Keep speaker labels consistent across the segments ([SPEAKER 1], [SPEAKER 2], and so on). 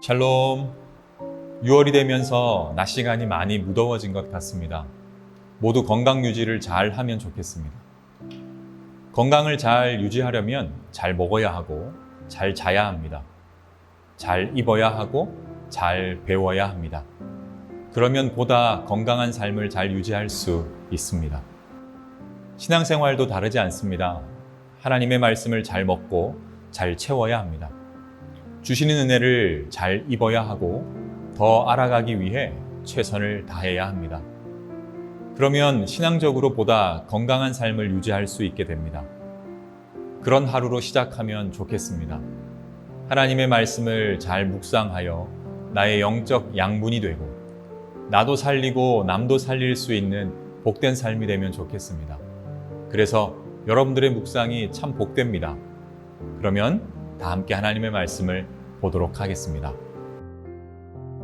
[SPEAKER 1] 샬롬. 6월이 되면서 낮 시간이 많이 무더워진 것 같습니다. 모두 건강 유지를 잘 하면 좋겠습니다. 건강을 잘 유지하려면 잘 먹어야 하고 잘 자야 합니다. 잘 입어야 하고 잘 배워야 합니다. 그러면 보다 건강한 삶을 잘 유지할 수 있습니다. 신앙생활도 다르지 않습니다. 하나님의 말씀을 잘 먹고 잘 채워야 합니다. 주시는 은혜를 잘 입어야 하고 더 알아가기 위해 최선을 다해야 합니다. 그러면 신앙적으로 보다 건강한 삶을 유지할 수 있게 됩니다. 그런 하루로 시작하면 좋겠습니다. 하나님의 말씀을 잘 묵상하여 나의 영적 양분이 되고 나도 살리고 남도 살릴 수 있는 복된 삶이 되면 좋겠습니다. 그래서 여러분들의 묵상이 참 복됩니다. 그러면 다 함께 하나님의 말씀을 보도록 하겠습니다.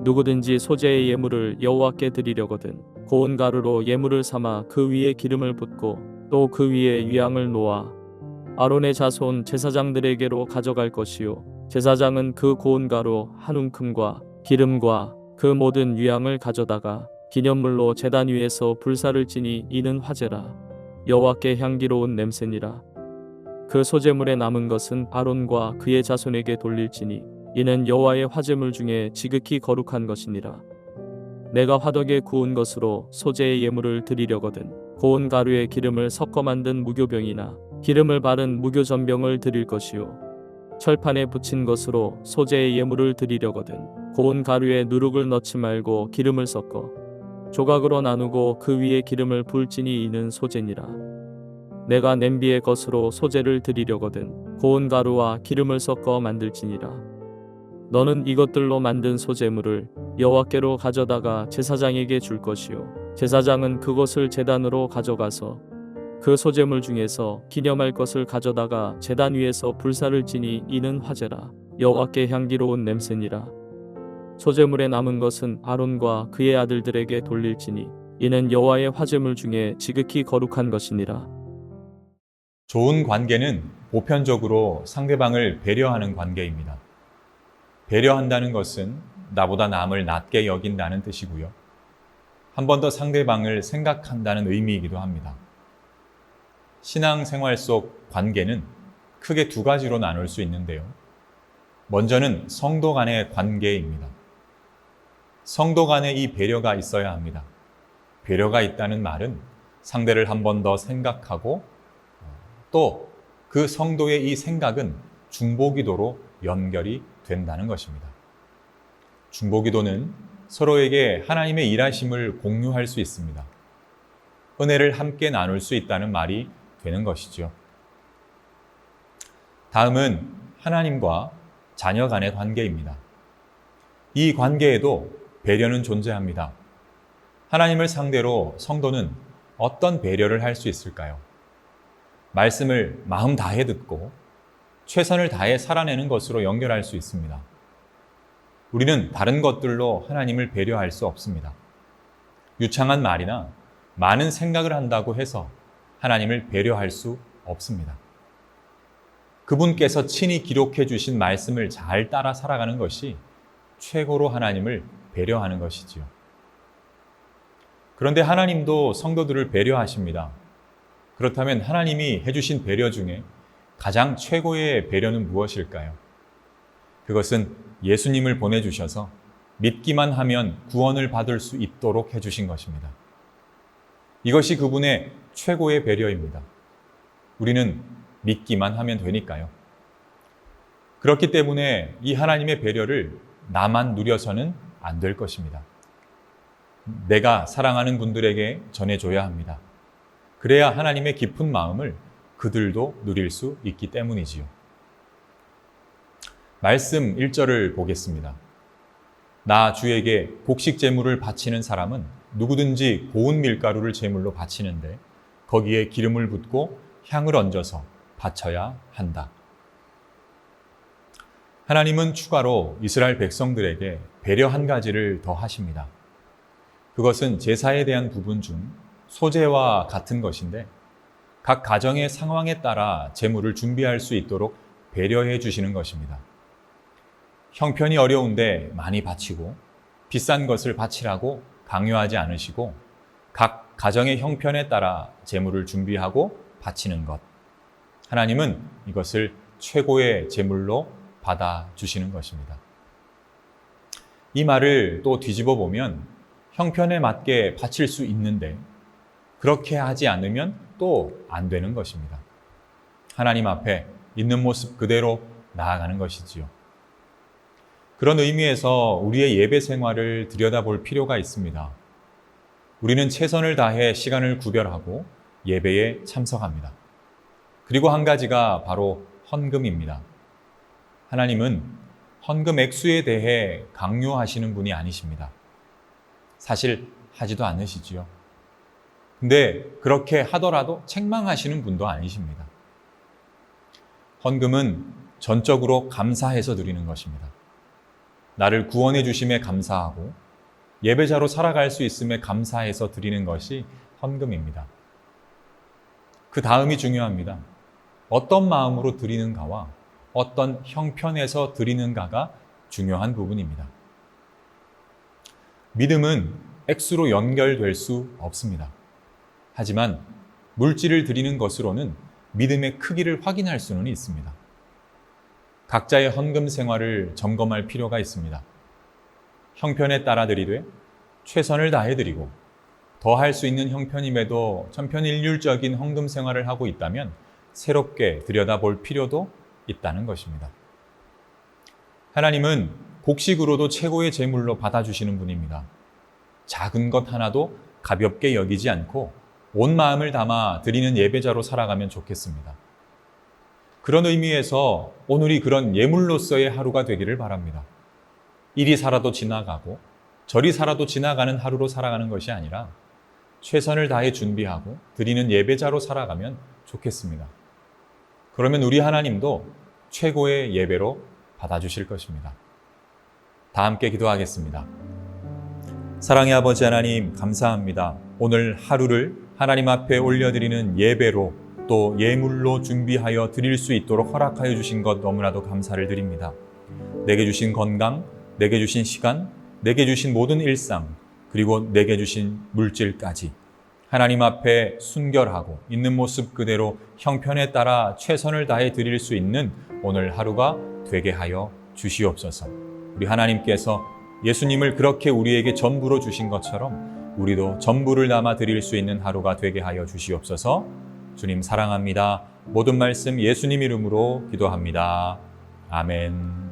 [SPEAKER 2] 누구든지 소재의 예물을 여호와께 드리려거든 고운 가루로 예물을 삼아 그 위에 기름을 붓고 또 그 위에 유향을 놓아 아론의 자손 제사장들에게로 가져갈 것이요 제사장은 그 고운 가루 한 움큼과 기름과 그 모든 유향을 가져다가 기념물로 제단 위에서 불사를 지니 이는 화제라 여호와께 향기로운 냄새니라. 그 소재물에 남은 것은 아론과 그의 자손에게 돌릴지니 이는 여호와의 화제물 중에 지극히 거룩한 것이니라. 내가 화덕에 구운 것으로 소재의 예물을 드리려거든 고운 가루에 기름을 섞어 만든 무교병이나 기름을 바른 무교전병을 드릴 것이요 철판에 붙인 것으로 소재의 예물을 드리려거든 고운 가루에 누룩을 넣지 말고 기름을 섞어 조각으로 나누고 그 위에 기름을 불지니 이는 소재니라. 내가 냄비의 것으로 소재를 드리려거든 고운 가루와 기름을 섞어 만들지니라. 너는 이것들로 만든 소재물을 여호와께로 가져다가 제사장에게 줄 것이요 제사장은 그것을 제단으로 가져가서 그 소재물 중에서 기념할 것을 가져다가 제단 위에서 불사를 지니 이는 화제라 여호와께 향기로운 냄새니라. 소재물에 남은 것은 아론과 그의 아들들에게 돌릴지니 이는 여호와의 화제물 중에 지극히 거룩한 것이니라.
[SPEAKER 1] 좋은 관계는 보편적으로 상대방을 배려하는 관계입니다. 배려한다는 것은 나보다 남을 낮게 여긴다는 뜻이고요. 한 번 더 상대방을 생각한다는 의미이기도 합니다. 신앙생활 속 관계는 크게 두 가지로 나눌 수 있는데요. 먼저는 성도 간의 관계입니다. 성도 간에 이 배려가 있어야 합니다. 배려가 있다는 말은 상대를 한 번 더 생각하고 또 그 성도의 이 생각은 중보기도로 연결이 된다는 것입니다. 중보기도는 서로에게 하나님의 일하심을 공유할 수 있습니다. 은혜를 함께 나눌 수 있다는 말이 되는 것이죠. 다음은 하나님과 자녀 간의 관계입니다. 이 관계에도 배려는 존재합니다. 하나님을 상대로 성도는 어떤 배려를 할 수 있을까요? 말씀을 마음 다해 듣고 최선을 다해 살아내는 것으로 연결할 수 있습니다. 우리는 다른 것들로 하나님을 배려할 수 없습니다. 유창한 말이나 많은 생각을 한다고 해서 하나님을 배려할 수 없습니다. 그분께서 친히 기록해 주신 말씀을 잘 따라 살아가는 것이 최고로 하나님을 배려하는 것이지요. 그런데 하나님도 성도들을 배려하십니다. 그렇다면 하나님이 해주신 배려 중에 가장 최고의 배려는 무엇일까요? 그것은 예수님을 보내주셔서 믿기만 하면 구원을 받을 수 있도록 해주신 것입니다. 이것이 그분의 최고의 배려입니다. 우리는 믿기만 하면 되니까요. 그렇기 때문에 이 하나님의 배려를 나만 누려서는 안 될 것입니다. 내가 사랑하는 분들에게 전해줘야 합니다. 그래야 하나님의 깊은 마음을 그들도 누릴 수 있기 때문이지요. 말씀 1절을 보겠습니다. 나 주에게 곡식 제물을 바치는 사람은 누구든지 고운 밀가루를 제물로 바치는데 거기에 기름을 붓고 향을 얹어서 바쳐야 한다. 하나님은 추가로 이스라엘 백성들에게 배려 한 가지를 더 하십니다. 그것은 제사에 대한 부분 중 소재와 같은 것인데 각 가정의 상황에 따라 제물을 준비할 수 있도록 배려해 주시는 것입니다. 형편이 어려운데 많이 바치고 비싼 것을 바치라고 강요하지 않으시고 각 가정의 형편에 따라 제물을 준비하고 바치는 것. 하나님은 이것을 최고의 제물로 받아주시는 것입니다. 이 말을 또 뒤집어 보면 형편에 맞게 바칠 수 있는데 그렇게 하지 않으면 또 안 되는 것입니다. 하나님 앞에 있는 모습 그대로 나아가는 것이지요. 그런 의미에서 우리의 예배 생활을 들여다볼 필요가 있습니다. 우리는 최선을 다해 시간을 구별하고 예배에 참석합니다. 그리고 한 가지가 바로 헌금입니다. 하나님은 헌금 액수에 대해 강요하시는 분이 아니십니다. 사실 하지도 않으시지요. 근데 그렇게 하더라도 책망하시는 분도 아니십니다. 헌금은 전적으로 감사해서 드리는 것입니다. 나를 구원해 주심에 감사하고 예배자로 살아갈 수 있음에 감사해서 드리는 것이 헌금입니다. 그 다음이 중요합니다. 어떤 마음으로 드리는가와 어떤 형편에서 드리는가가 중요한 부분입니다. 믿음은 액수로 연결될 수 없습니다. 하지만 물질을 드리는 것으로는 믿음의 크기를 확인할 수는 있습니다. 각자의 헌금 생활을 점검할 필요가 있습니다. 형편에 따라 드리되 최선을 다해 드리고 더 할 수 있는 형편임에도 천편일률적인 헌금 생활을 하고 있다면 새롭게 들여다볼 필요도 있다는 것입니다. 하나님은 곡식으로도 최고의 제물로 받아주시는 분입니다. 작은 것 하나도 가볍게 여기지 않고 온 마음을 담아 드리는 예배자로 살아가면 좋겠습니다. 그런 의미에서 오늘이 그런 예물로서의 하루가 되기를 바랍니다. 이리 살아도 지나가고 저리 살아도 지나가는 하루로 살아가는 것이 아니라 최선을 다해 준비하고 드리는 예배자로 살아가면 좋겠습니다. 그러면 우리 하나님도 최고의 예배로 받아주실 것입니다. 다 함께 기도하겠습니다. 사랑의 아버지 하나님, 감사합니다. 오늘 하루를 하나님 앞에 올려드리는 예배로 또 예물로 준비하여 드릴 수 있도록 허락하여 주신 것 너무나도 감사를 드립니다. 내게 주신 건강, 내게 주신 시간, 내게 주신 모든 일상, 그리고 내게 주신 물질까지 하나님 앞에 순결하고 있는 모습 그대로 형편에 따라 최선을 다해 드릴 수 있는 오늘 하루가 되게 하여 주시옵소서. 우리 하나님께서 예수님을 그렇게 우리에게 전부로 주신 것처럼 우리도 전부를 담아 드릴 수 있는 하루가 되게 하여 주시옵소서. 주님 사랑합니다. 모든 말씀 예수님 이름으로 기도합니다. 아멘.